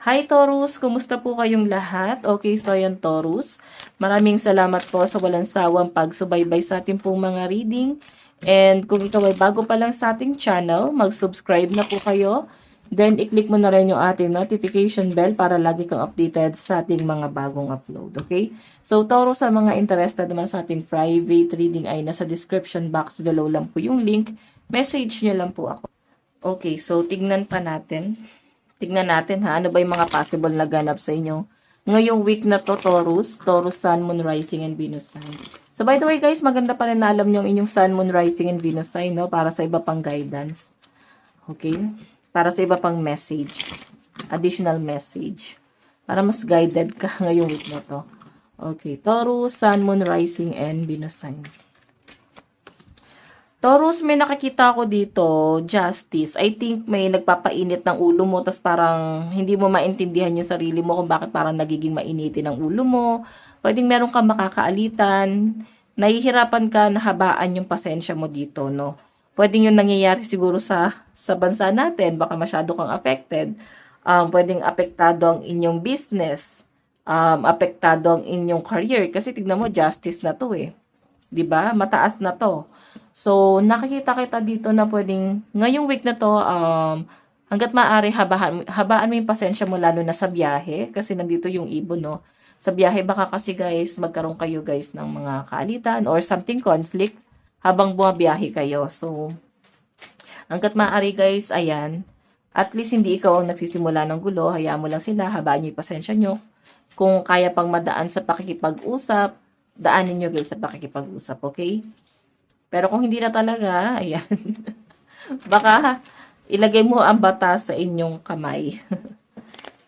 Hi Taurus, kumusta po kayong lahat? Okay, so ayan Taurus. Maraming salamat po sa walang sawang pagsubaybay sa ating pong mga reading. And kung ikaw ay bago pa lang sa ating channel, mag-subscribe na po kayo. Then, i-click mo na rin yung ating notification bell para lagi kang updated sa ating mga bagong upload. Okay? So, Taurus, sa mga interested naman sa ating private reading ay nasa description box below lang po yung link. Message nyo lang po ako. Okay, so tignan pa natin. Tignan natin ha, ano ba yung mga possible na ganap sa inyo. Ngayong week na to, Taurus, Taurus Sun, Moon, Rising, and Venus sign. So by the way guys, maganda pa rin na alam nyo ang inyong Sun, Moon, Rising, and Venus sign, no? Para sa iba pang guidance. Okay? Para sa iba pang message. Additional message. Para mas guided ka ngayong week na to. Okay, Taurus, Sun, Moon, Rising, and Venus sign. Taurus, may nakikita ko dito, justice. I think may nagpapainit ng ulo mo, tas parang hindi mo maintindihan yung sarili mo kung bakit parang nagiging mainitin ang ulo mo. Pwedeng meron kang makakaalitan, nahihirapan ka na habaan yung pasensya mo dito, no? Pwedeng yung nangyayari siguro sa bansa natin, baka masyado kang affected. Pwedeng apektado ang inyong business, apektado ang inyong career, kasi tignan mo, justice na to eh. 'Di ba? Mataas na to. So, nakikita kita dito na pwedeng, ngayong week na to, hanggat maaari, habaan mo yung pasensya mo, lalo na sa biyahe, kasi nandito yung ibon, no? Sa biyahe, baka kasi guys, magkaroon kayo guys ng mga kaalitan or something conflict habang bumabiyahe kayo. So, hanggat maaari guys, ayan, at least hindi ikaw ang nagsisimula ng gulo, hayaan mo lang sila, habaan nyo yung pasensya nyo. Kung kaya pang madaan sa pakikipag-usap, daanin nyo guys sa pakikipag-usap, okay? Pero kung hindi na talaga, ayan, baka ilagay mo ang batas sa inyong kamay.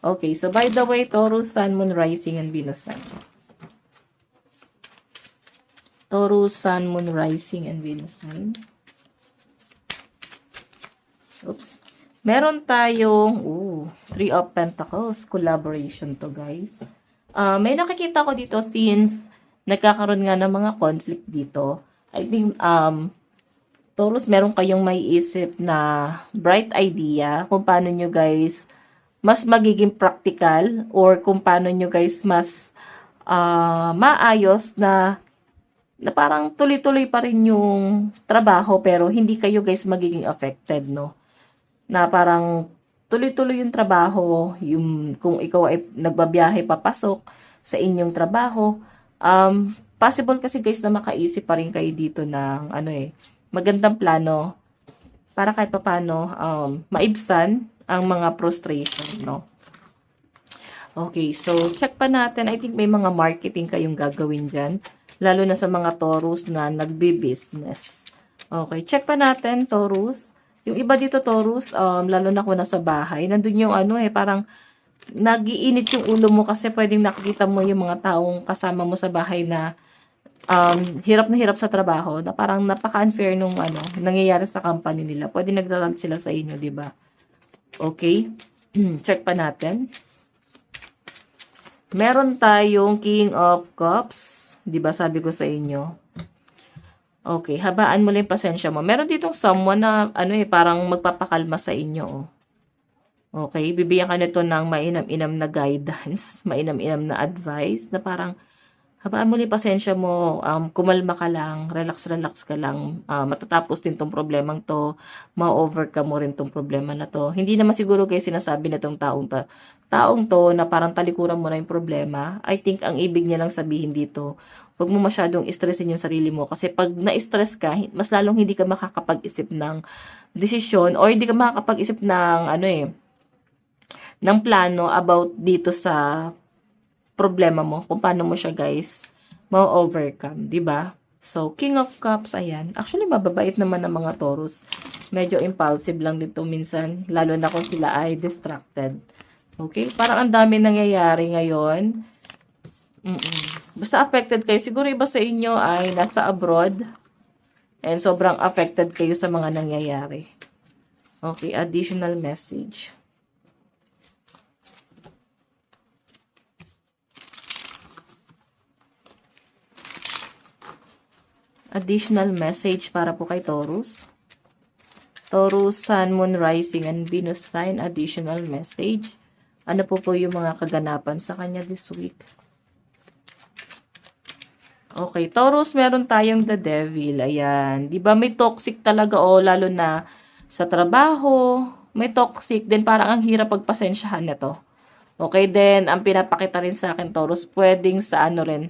Okay, so by the way, Taurus, Sun, Moon, Rising, and Venus sign. Taurus, Sun, Moon, Rising, and Venus sign. Oops. Meron tayong, Three of Pentacles, collaboration to guys. May nakikita ko dito since nagkakaroon nga ng mga conflict dito. I think, Taurus, meron kayong may isip na bright idea kung paano nyo guys mas magiging practical or kung paano nyo guys mas maayos na parang tuloy-tuloy pa rin yung trabaho pero hindi kayo guys magiging affected, no? Na parang tuloy-tuloy yung trabaho, yung kung ikaw ay nagbabiyahe papasok sa inyong trabaho, possible kasi guys na makaisip pa rin kayo dito ng magandang plano para kahit papaano maibsan ang mga frustration, no? Okay, so check pa natin. I think may mga marketing kayong gagawin dyan, lalo na sa mga Taurus na nagbi-business. Okay, check pa natin, Taurus. Yung iba dito, Taurus, lalo na kung nasa bahay, nandun yung parang nagiinit yung ulo mo kasi pwedeng nakikita mo yung mga taong kasama mo sa bahay na hirap na hirap sa trabaho, na parang napaka-unfair nung nangyayari sa company nila. Pwede nagrarant sila sa inyo, di ba? Okay? Check pa natin. Meron tayong King of Cups. Di ba sabi ko sa inyo? Okay, habaan mo lang yung pasensya mo. Meron ditong someone na parang magpapakalma sa inyo, oh. Okay, bibigyan ka nito ng mainam-inam na guidance, mainam-inam na advice, na parang habaan mo lang yung pasensya mo, kumalma ka lang, relax ka lang, matatapos din tong problemang to, ma-overcome mo rin tong problema na to. Hindi naman siguro guys sinasabi na tong taong to na parang talikuran mo na yung problema. I think ang ibig niya lang sabihin dito, huwag mo masyadong stressin yung sarili mo, kasi pag na-stress ka, mas lalong hindi ka makakapag-isip ng desisyon or hindi ka makakapag-isip ng ng plano about dito sa problema mo, kung paano mo siya guys ma-overcome, di ba? So, King of Cups, ayan. Actually, mababait naman ng mga Taurus. Medyo impulsive lang dito minsan, lalo na kung sila ay distracted. Okay? Parang ang dami nangyayari ngayon. Basta affected kayo. Siguro iba sa inyo ay nasa abroad and sobrang affected kayo sa mga nangyayari. Okay, additional message. Additional message para po kay Taurus. Taurus, Sun, Moon, Rising, and Venus sign. Additional message Ano po yung mga kaganapan sa kanya this week? Okay, Taurus, meron tayong the devil. Ayan. Di ba may toxic talaga lalo na sa trabaho. May toxic. Then parang ang hirap pagpasensyahan nito. Okay, then ang pinapakita rin sa akin, Taurus, pwedeng sa ano rin,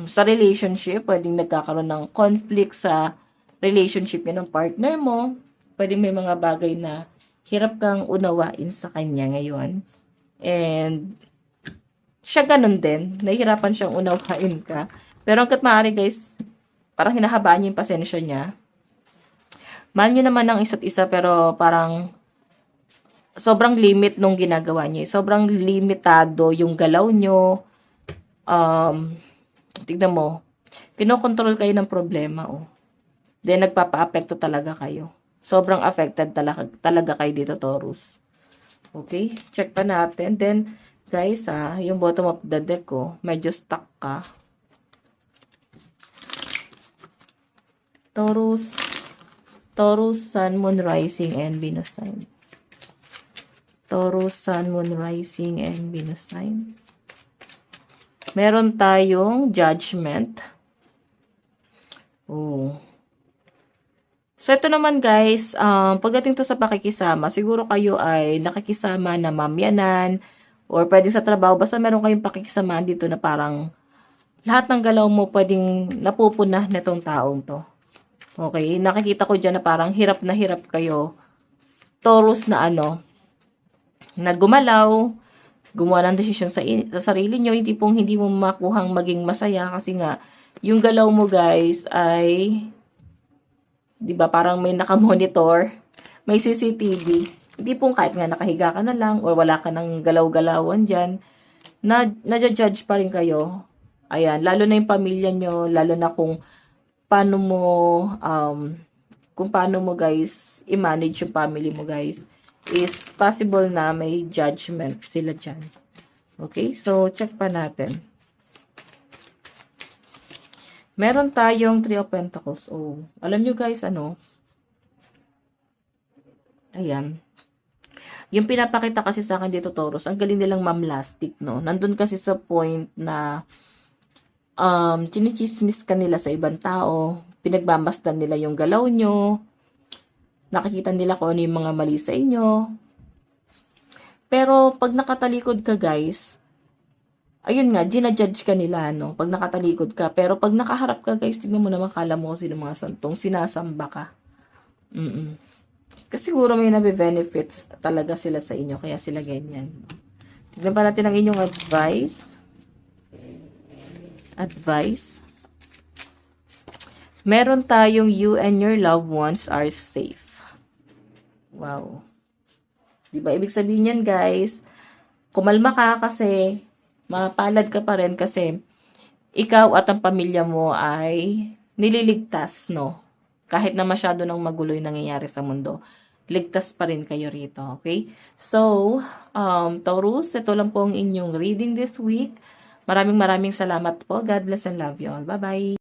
sa relationship, pwedeng nagkakaroon ng conflict sa relationship yun ng partner mo. Pwedeng may mga bagay na hirap kang unawain sa kanya ngayon. And siya ganun din. Nahihirapan siyang unawain ka. Pero hanggat maaari guys, parang hinahabaan niya yung pasensya niya. Mahal niyo naman ang isa't isa pero parang sobrang limit nung ginagawa niya. Sobrang limitado yung galaw niyo. Tignan mo. Kinokontrol kayo ng problema. Then nagpapa-apekto talaga kayo. Sobrang affected talaga kayo dito, Taurus. Okay? Check pa natin. Then, guys, yung bottom of the deck ko, medyo stuck ka. Taurus, Sun, Moon, Rising, and Venus sign. Taurus, Sun, Moon, Rising, and Venus sign. Meron tayong Judgment. So, ito naman guys, pagdating to sa pakikisama, siguro kayo ay nakikisama na mamyanan, or pwedeng sa trabaho, basta meron kayong pakikisamaan dito na parang lahat ng galaw mo pwedeng napupuna netong taong to. Okay, nakikita ko dyan na parang hirap na hirap kayo, Taurus, na na gumalaw, gumawa ng desisyon sa sarili nyo, hindi mo makuhang maging masaya kasi nga, yung galaw mo guys ay, di ba parang may nakamonitor, may CCTV, hindi pong kahit nga nakahiga ka na lang or wala ka ng galaw-galawan dyan, na-judge pa rin kayo. Ayan, lalo na yung pamilya nyo, lalo na kung paano mo guys, i-manage yung family mo guys, is possible na may judgment sila dyan. Okay, so check pa natin. Meron tayong 3 of Pentacles. Alam nyo guys, ayan. Yung pinapakita kasi sa akin dito, Taurus, ang galing nilang mamlastic, no? Nandun kasi sa point na chinichismis ka nila sa ibang tao, pinagmamasdan nila yung galaw nyo, nakikita nila kung ano yung mga mali sa inyo. Pero pag nakatalikod ka guys, ayun nga, ginajudge ka nila, no? Pag nakatalikod ka. Pero pag nakaharap ka, guys, tignan mo naman, kala mo sino mga santong sinasamba ka. Kasi siguro may nabe-benefits talaga sila sa inyo, kaya sila ganyan. Tignan pa natin ang inyong advice. Meron tayong you and your loved ones are safe. Wow. Diba, ibig sabihin yan, guys, kumalma ka kasi mapalad ka pa rin kasi ikaw at ang pamilya mo ay nililigtas, no? Kahit na masyado nang magulo yung nangyayari sa mundo, ligtas pa rin kayo rito, okay? So, Taurus, ito lang po ang inyong reading this week. Maraming salamat po. God bless and love you all. Bye-bye!